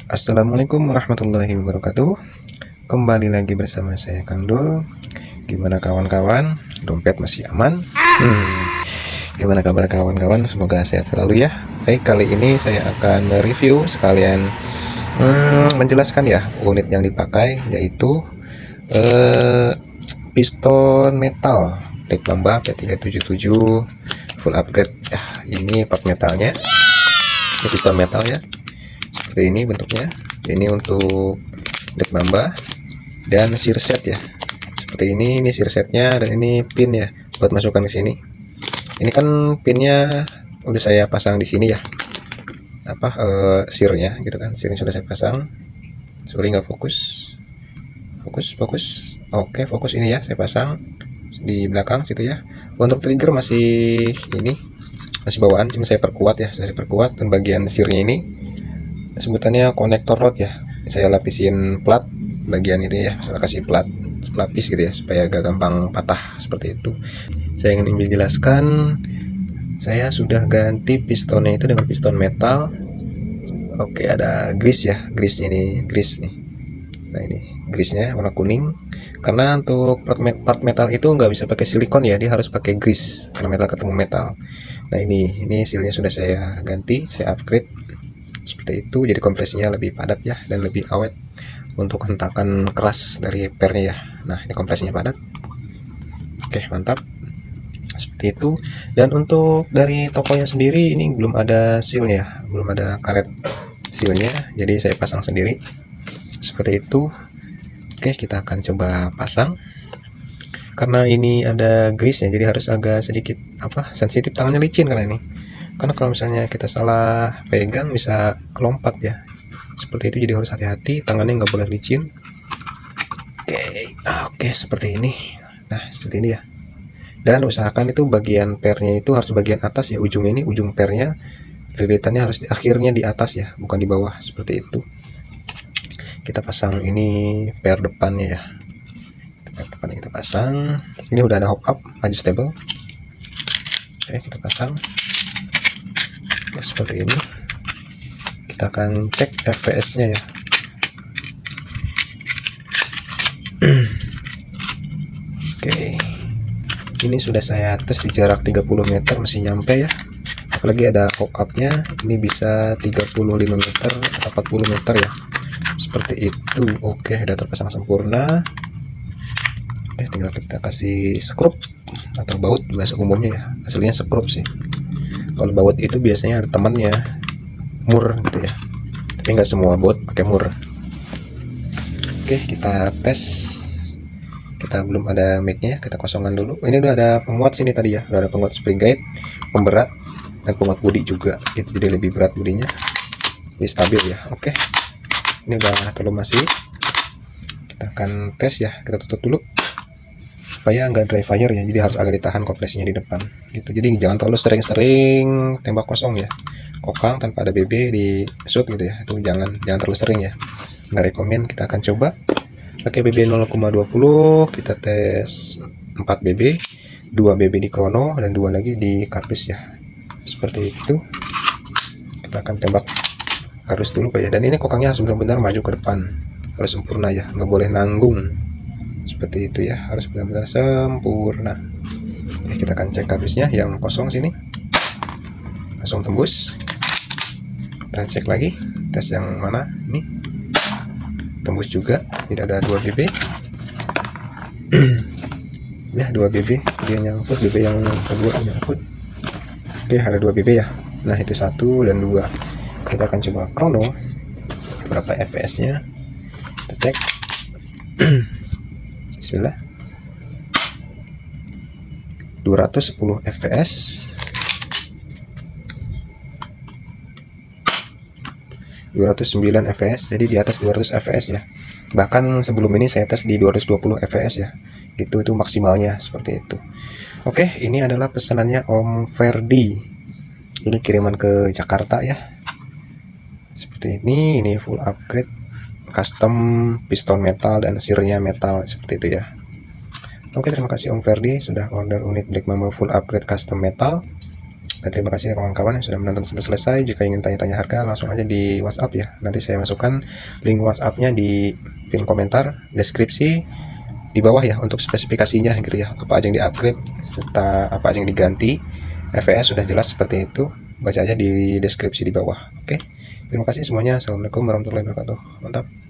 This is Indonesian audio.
Assalamualaikum warahmatullahi wabarakatuh. Kembali lagi bersama saya Kang Dul. Gimana kawan-kawan? Dompet masih aman? Gimana kabar kawan-kawan? Semoga sehat selalu ya. Baik, kali ini saya akan mereview sekalian menjelaskan ya unit yang dipakai, yaitu piston metal Black Mamba P377 full upgrade ya. Ini part metalnya, ini piston metal ya, seperti ini bentuknya. Ini untuk Black Mamba dan sear set ya, seperti ini sear setnya, dan ini pin ya buat masukkan ke sini. Ini kan pinnya udah saya pasang di sini ya, searnya gitu kan, searnya sudah saya pasang. Sorry nggak fokus. Oke, fokus. Ini ya saya pasang di belakang situ ya. Untuk trigger masih bawaan, cuma saya perkuat ya, saya perkuat. Dan bagian searnya ini sebutannya konektor rod ya, saya lapisin plat bagian itu ya, saya kasih plat pelapis gitu ya, supaya gak gampang patah seperti itu. Saya ingin menjelaskan, saya sudah ganti pistonnya itu dengan piston metal. Oke, ada grease ya, grease nih. Nah, ini grease-nya warna kuning, karena untuk part metal itu nggak bisa pakai silikon ya, dia harus pakai grease karena metal ketemu metal. Nah, ini sealnya sudah saya ganti, saya upgrade seperti itu, jadi kompresinya lebih padat ya, dan lebih awet untuk hentakan keras dari pernya ya. Nah, ini kompresinya padat. Oke, mantap, seperti itu. Dan untuk dari tokonya sendiri, ini belum ada sealnya, belum ada karet sealnya, jadi saya pasang sendiri seperti itu. Oke, kita akan coba pasang. Karena ini ada grease-nya, jadi harus agak sedikit sensitif, tangannya licin karena kalau misalnya kita salah pegang bisa kelompat ya, seperti itu. Jadi harus hati-hati, tangannya nggak boleh licin. Oke, seperti ini. Nah, seperti ini ya. Dan usahakan itu bagian pernya itu harus bagian atas ya, ujung ini, ujung pernya lilitannya harus akhirnya di atas ya, bukan di bawah, seperti itu. Kita pasang ini per depannya ya, kita pasang. Ini udah ada hop up adjustable. Oke, kita pasang ya, seperti ini. Kita akan cek fps nya ya. Oke, ini sudah saya tes di jarak 30 meter masih nyampe ya, apalagi ada hop up nya, ini bisa 35 meter atau 40 meter ya, seperti itu. Oke, sudah terpasang sempurna. Oke, tinggal kita kasih skrup atau baut bahasa umumnya ya, aslinya skrup sih. Kalau baut itu biasanya ada temannya, mur gitu ya, tapi nggak semua baut pakai mur. Oke, kita tes. Kita belum ada mic-nya, kita kosongkan dulu. Ini udah ada penguat sini tadi ya, udah ada penguat spring guide, pemberat, dan penguat bodi juga gitu, jadi lebih berat bodinya, jadi stabil ya. Oke, ini udah terlalu masih. Kita akan tes ya, kita tutup dulu supaya nggak dry fire ya, jadi harus agak ditahan kompresinya di depan gitu. Jadi jangan terlalu sering-sering tembak kosong ya, kokang tanpa ada BB di shoot gitu ya, itu jangan terlalu sering ya, nggak rekomen. Kita akan coba pakai BB 0,20, kita tes 4 BB, 2 BB di krono dan 2 lagi di kardus ya, seperti itu. Kita akan tembak kardus dulu ya, dan ini kokangnya harus benar-benar maju ke depan, harus sempurna ya, nggak boleh nanggung, seperti itu ya, harus benar-benar sempurna. Oke, kita akan cek kardusnya yang kosong sini, langsung tembus. Kita cek lagi, tes yang mana ini, tembus juga, tidak ada 2 BB. Ya, 2 BB dia nyangkut, BB yang kedua nyangkut. Oke, ada 2 BB ya. Nah, itu 1 dan 2. Kita akan coba krono berapa fps nya, kita cek. Bismillah, 210 fps, 209 fps, jadi di atas 200 fps ya. Bahkan sebelum ini saya tes di 220 fps ya, gitu, itu maksimalnya, seperti itu. Oke, ini adalah pesanannya Om Ferdi, ini kiriman ke Jakarta ya, seperti ini full upgrade custom piston metal dan searnya metal, seperti itu ya. Oke, terima kasih Om Ferdi sudah order unit Black Mamba full upgrade custom metal. Dan terima kasih kawan-kawan yang sudah menonton sampai selesai. Jika ingin tanya-tanya harga, langsung aja di WhatsApp ya. Nanti saya masukkan link WhatsApp-nya di pin komentar, deskripsi di bawah ya, untuk spesifikasinya gitu ya. Apa aja yang di-upgrade serta apa aja yang diganti. FPS sudah jelas seperti itu. Baca aja di deskripsi di bawah. Oke. Terima kasih semuanya. Assalamualaikum warahmatullahi wabarakatuh. Mantap.